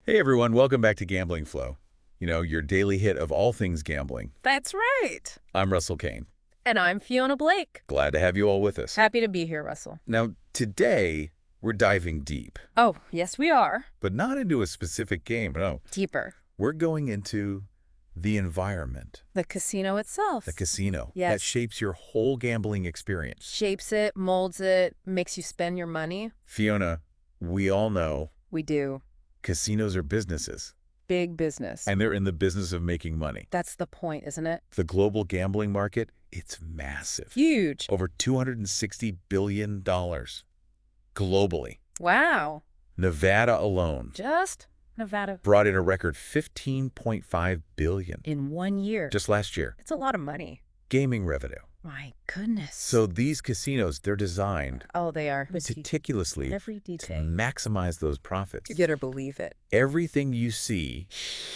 Hey everyone, welcome back to Gambling Flow. Your daily hit of all things gambling. That's right. I'm Russell Kane. And I'm Fiona Blake. Glad to have you all with us. Happy to be here, Russell. Now, today, we're diving deep. Oh, yes, we are. But not into a specific game, no. Deeper. We're going into the environment. The casino itself. The casino. Yes. That shapes your whole gambling experience. Shapes it, molds it, makes you spend your money. Fiona, we all know We do. casinos are businesses. Big business. And they're in the business of making money. That's the point, isn't it? The global gambling market, it's massive. Huge. Over $260 billion globally. Wow. Nevada alone Just Nevada. brought in a record $15.5 billion In 1 year. just last year. It's a lot of money. Gaming revenue. My goodness. So these casinos, they're designed Oh, they are. meticulously Every to detail. maximize those profits. You better believe it. Everything you see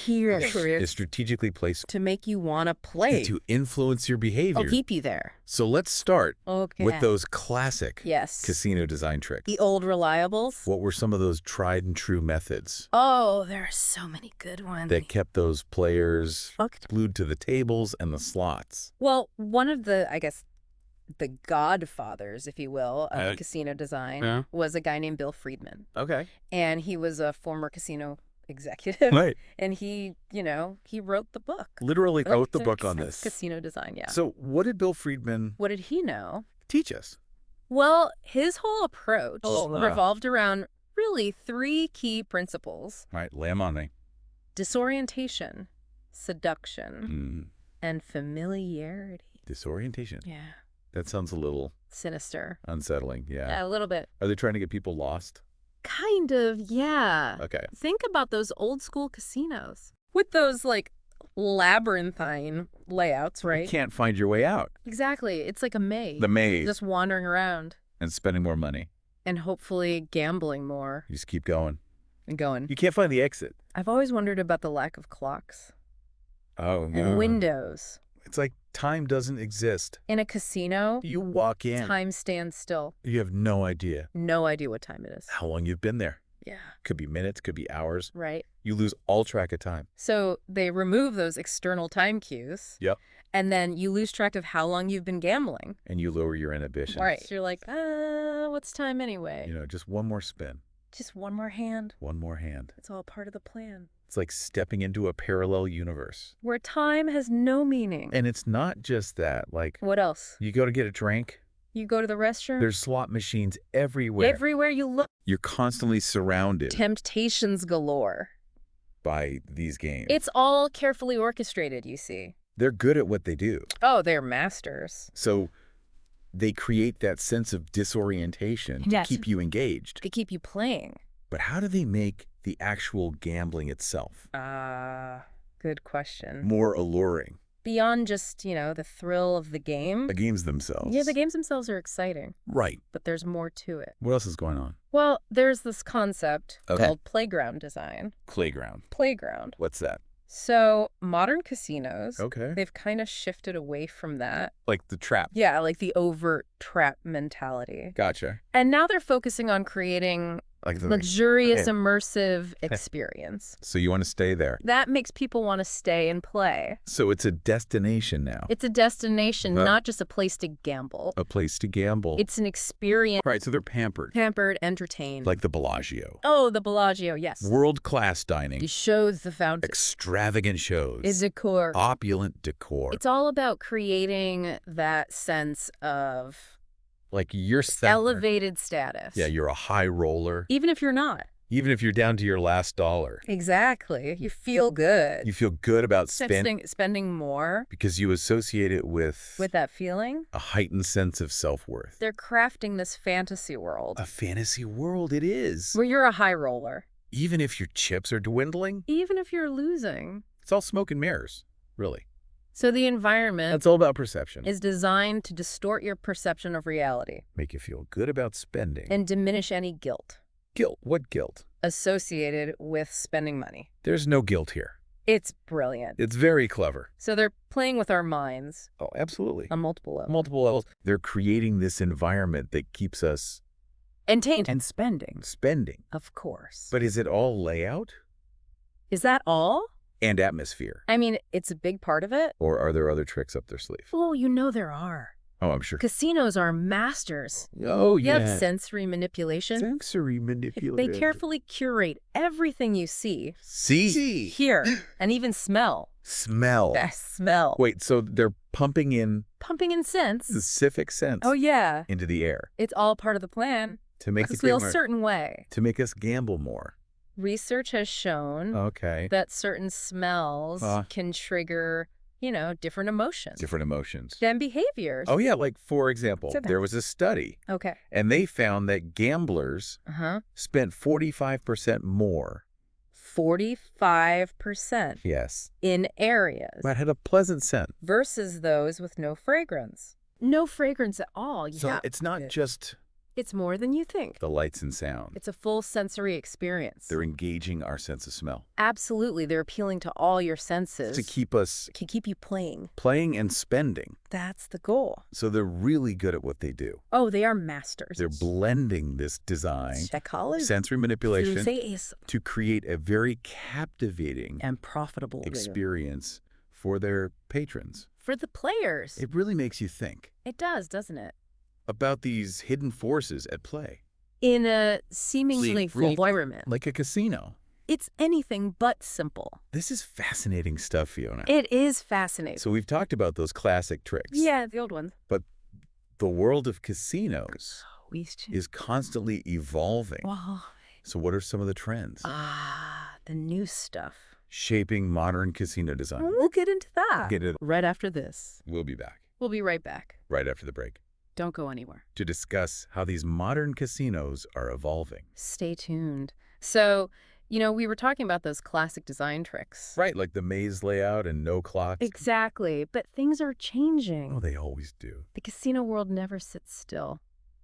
Here. is strategically placed To make you want to play. to influence your I'll behavior. keep you there. So let's start Okay. with those classic Yes. casino design tricks. The old reliables. What were some of those tried and true methods Oh, there are so many good ones. that kept those players Hooked. glued to the tables and the slots? Well, one of the, I guess, the godfathers, if you will, of Uh, casino design yeah. was a guy named Bill Friedman. Okay. And he was a former casino executive. Right. And he wrote the book. Literally wrote the book on this. Casino design, yeah. So what did Bill Friedman What did he know? teach us? Well, his whole approach Oh, no. revolved around really 3 key principles: All right, lay 'em on me. disorientation, seduction, Mm, and familiarity. disorientation. Yeah. That sounds a little Sinister. unsettling. Yeah. Yeah, a little bit. Are they trying to get people lost? Kind of, yeah. Okay. Think about those old school casinos with those like labyrinthine layouts, You right? can't find your way out. Exactly. It's like a maze. The maze. Just wandering around And spending more money. and hopefully gambling more You just keep going. and going. You can't find the exit. I've always wondered about the lack of clocks Oh, and windows. It's like time doesn't exist. In a casino, You walk in. time stands still. You have no idea No idea what time it is. how long you've been there. Yeah. Could be minutes, could be hours. Right. You lose all track of time. So they remove those external time cues. Yep. And then you lose track of how long you've been gambling. And you lower your inhibitions. Right. You're like, what's time anyway? Just one more spin. Just one more hand. One more hand. It's all part of the plan. It's like stepping into a parallel universe. Where time has no meaning. And it's not just that. Like, What else? you go to get a drink, You go to the restroom. there's slot machines everywhere. Everywhere you look. You're constantly surrounded Temptations galore. by these games. It's all carefully orchestrated, you see. They're good at what they do. Oh, they're masters. So they create that sense of disorientation to Yes. keep you engaged. They keep you playing. But how do they make the actual gambling itself Good question. more alluring? Beyond just, the thrill of the game. The games themselves. Yeah, the games themselves are exciting, Right. but there's more to it. What else is going on? Well, there's this concept Okay. called playground design. Playground. Playground. What's that? So modern casinos, Okay. they've kind of shifted away from that. Like the trap. Yeah, like the overt trap mentality. Gotcha. And now they're focusing on creating Like the luxurious, Yeah. immersive experience. So you want to stay there. That makes people want to stay and play. So it's a destination now. It's a destination, Huh. not just a place to gamble. A place to gamble. It's an experience, Right, so they're pampered. pampered, entertained. Like the Bellagio. Oh, the Bellagio, yes. World-class dining. The shows, the fountain, Extravagant shows. is decor. Opulent decor. It's all about creating that sense of Like you're set. elevated status. Yeah, you're a high roller. Even if you're not. Even if you're down to your last dollar. Exactly. You feel good. You feel good about Spending more because you associate it with that feeling. a heightened sense of self-worth. They're crafting this fantasy world A fantasy world it is. where you're a high roller. Even if your chips are dwindling, Even if you're losing. it's all smoke and mirrors, really. So the environment That's all about perception. is designed to distort your perception of reality Make you feel good about spending. and diminish any guilt Guilt. What guilt? associated with spending money. There's no guilt here. It's brilliant. It's very clever. So they're playing with our minds Oh, absolutely. on multiple levels. Multiple levels. They're creating this environment that keeps us And spending. spending. Of course. But is it all layout? Is that all? and atmosphere. I mean, it's a big part of it. Or are there other tricks up their sleeve? Oh, you know there are. Oh, I'm sure. Casinos are masters. Oh, You yeah. have sensory manipulation. Sensory They manipulation. carefully curate everything you see, See. hear, and even smell. Smell. Best smell. Wait, so they're pumping in Pumping in scents. specific scents Oh, yeah. into the air It's all part of the plan. to make To it feel a more, certain way. to make us gamble more. Research has shown Okay. that certain smells can trigger, different emotions. Different emotions. Than behaviors. Oh, yeah. Like, for example, So that- there was a study, Okay. and they found that gamblers spent 45% more. 45% Yes. in areas But had a pleasant scent. versus those with no fragrance. No fragrance at all. So Yeah. it's not just It's more than you think. the lights and sound. It's a full sensory experience. They're engaging our sense of smell Absolutely. They're appealing to all your senses. to keep us Can keep you playing. playing and spending. That's the goal. So they're really good at what they do. Oh, they are masters. They're blending this design, Psychology. sensory manipulation, Is to create a very captivating and profitable experience for their patrons. for the players. It really makes you think It does, doesn't it? about these hidden forces at play, In a seemingly full environment. like a casino. It's anything but simple. This is fascinating stuff, Fiona. It is fascinating. So we've talked about those classic tricks. Yeah, the old ones. But the world of casinos We is constantly evolving. Wow. So what are some of the trends The new stuff. shaping modern casino design? We'll get into that Get it. right after this. We'll be back We'll be right back. right after the break Don't go anywhere. to discuss how these modern casinos are evolving. Stay tuned. So, we were talking about those classic design tricks. Right, like the maze layout and no clocks. Exactly. But things are changing. Oh, they always do. The casino world never sits still.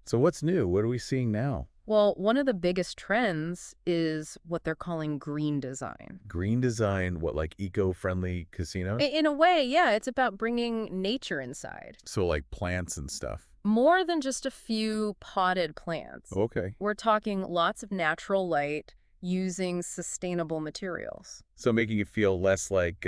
So what's new? What are we seeing now? Well, one of the biggest trends is what they're calling green design. Green design, what, like eco-friendly casinos? In a way, yeah, it's about bringing nature inside. So like plants and stuff. More than just a few potted plants. Okay. We're talking lots of natural light using sustainable materials. So making it feel less like,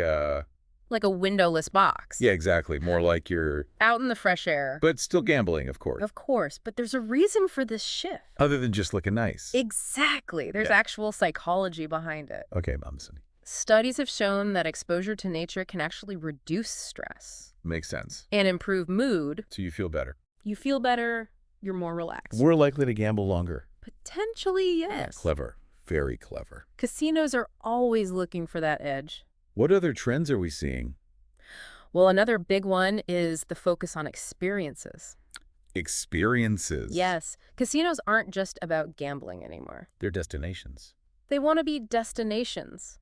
Like a windowless box. yeah, exactly. More like you're, Out in the fresh air. but still gambling, of course. Of course, but there's a reason for this shift. Other than just looking nice. Exactly. There's Yeah. actual psychology behind it. Okay, I'm listening. Studies have shown that exposure to nature can actually reduce stress Makes sense. and improve mood. So you feel better. You feel better, you're more relaxed. We're likely to gamble longer. Potentially, yes. Clever. Very clever. Casinos are always looking for that edge. What other trends are we seeing? Well, another big one is the focus on experiences. Experiences. Yes, casinos aren't just about gambling anymore. They're destinations. They want to be destinations.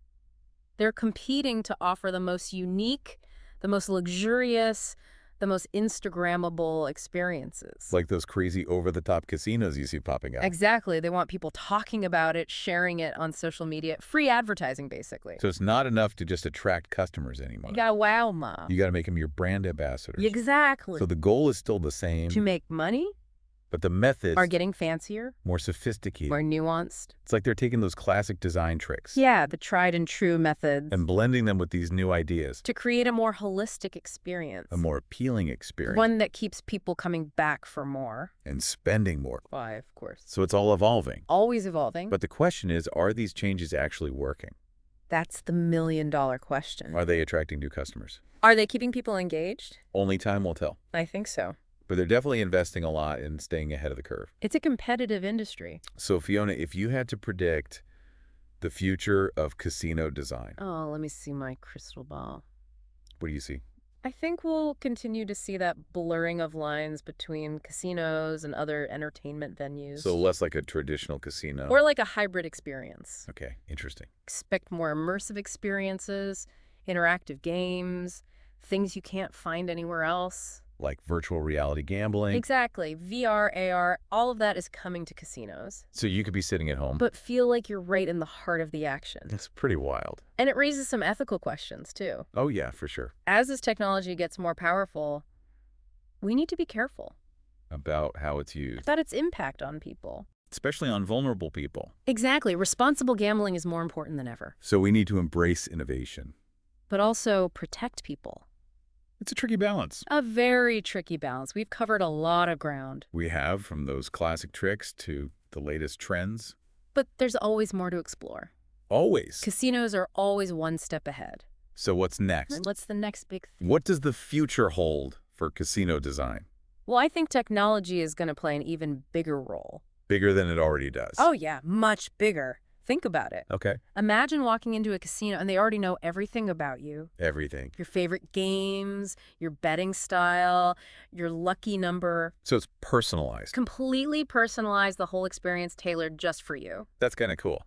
They're competing to offer the most unique, the most luxurious, the most Instagrammable experiences. Like those crazy over-the-top casinos you see popping up. Exactly. They want people talking about it, sharing it on social media. Free advertising, basically. So it's not enough to just attract customers anymore. You gotta wow 'em. You got to make them your brand ambassadors. Exactly. So the goal is still the same, To make money but the methods are getting fancier, more sophisticated. more nuanced. It's like they're taking those classic design tricks Yeah, the tried and true methods and blending them with these new ideas, to create a more holistic experience. a more appealing experience, One that keeps people coming back for more. and spending more. Why, of course. So it's all evolving. Always evolving. But the question is, are these changes actually working? That's the million-dollar question. Are they attracting new customers? Are they keeping people engaged? Only time will tell. I think so. But they're definitely investing a lot in staying ahead of the curve. It's a competitive industry. So Fiona, if you had to predict the future of casino design, Oh, let me see my crystal ball. what do you see? I think we'll continue to see that blurring of lines between casinos and other entertainment venues. So less like a traditional casino. Or like a hybrid experience. Okay, interesting. Expect more immersive experiences, interactive games, things you can't find anywhere else. Like virtual reality gambling. Exactly. VR, AR, all of that is coming to casinos. So you could be sitting at home. But feel like you're right in the heart of the action. That's pretty wild. And it raises some ethical questions, too. Oh, yeah, for sure. As this technology gets more powerful, we need to be careful About how it's used. about its impact on people. especially on vulnerable people. Exactly. Responsible gambling is more important than ever. So we need to embrace innovation. But also protect people. It's a tricky balance. A very tricky balance. We've covered a lot of ground. We have, from those classic tricks to the latest trends. But there's always more to explore. Always. Casinos are always one step ahead. So what's next? What's the next big thing? What does the future hold for casino design? Well, I think technology is going to play an even bigger role. Bigger than it already does. Oh, yeah, much bigger. Think about it. Okay. Imagine walking into a casino and they already know everything about you. Everything. Your favorite games, your betting style, your lucky number. So it's personalized. Completely personalized, the whole experience tailored just for you. That's kind of cool.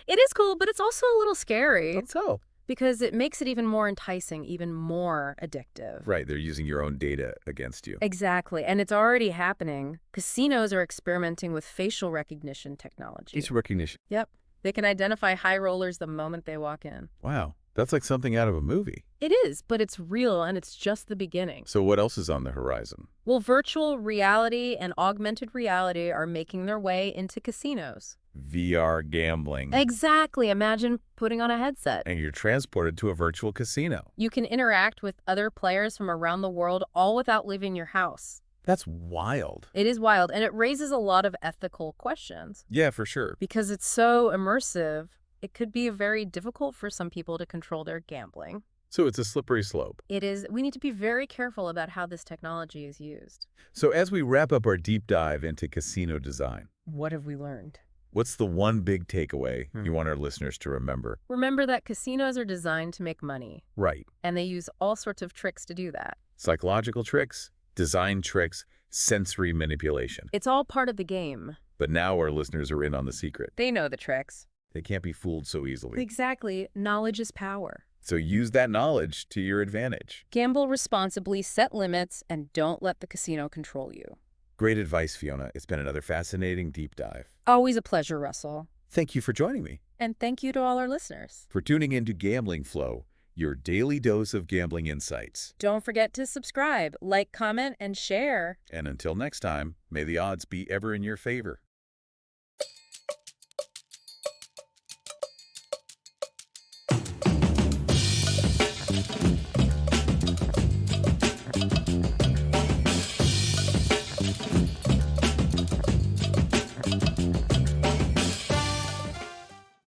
It is cool, but it's also a little scary. That's so. Because it makes it even more enticing, even more addictive. Right, they're using your own data against you. Exactly, and it's already happening. Casinos are experimenting with facial recognition technology. Facial recognition. Yep. They can identify high rollers the moment they walk in. Wow, that's like something out of a movie. It is, but it's real, and it's just the beginning. So what else is on the horizon? Well, virtual reality and augmented reality are making their way into casinos. VR gambling. Exactly. Imagine putting on a headset. And you're transported to a virtual casino. You can interact with other players from around the world, all without leaving your house. That's wild. It is wild, and it raises a lot of ethical questions. Yeah, for sure. Because it's so immersive, it could be very difficult for some people to control their gambling. So it's a slippery slope. It is. We need to be very careful about how this technology is used. So as we wrap up our deep dive into casino design, What have we learned? what's the one big takeaway you want our listeners to remember? Remember that casinos are designed to make money, Right. and they use all sorts of tricks to do that. Psychological tricks, design tricks, sensory manipulation. It's all part of the game. But now our listeners are in on the secret. They know the tricks. They can't be fooled so easily. Exactly. Knowledge is power. So use that knowledge to your advantage. Gamble responsibly, set limits, and don't let the casino control you. Great advice, Fiona. It's been another fascinating deep dive. Always a pleasure, Russell. Thank you for joining me. And thank you to all our listeners. For tuning into Gambling Flow, your daily dose of gambling insights. Don't forget to subscribe, like, comment, and share. And until next time, may the odds be ever in your favor.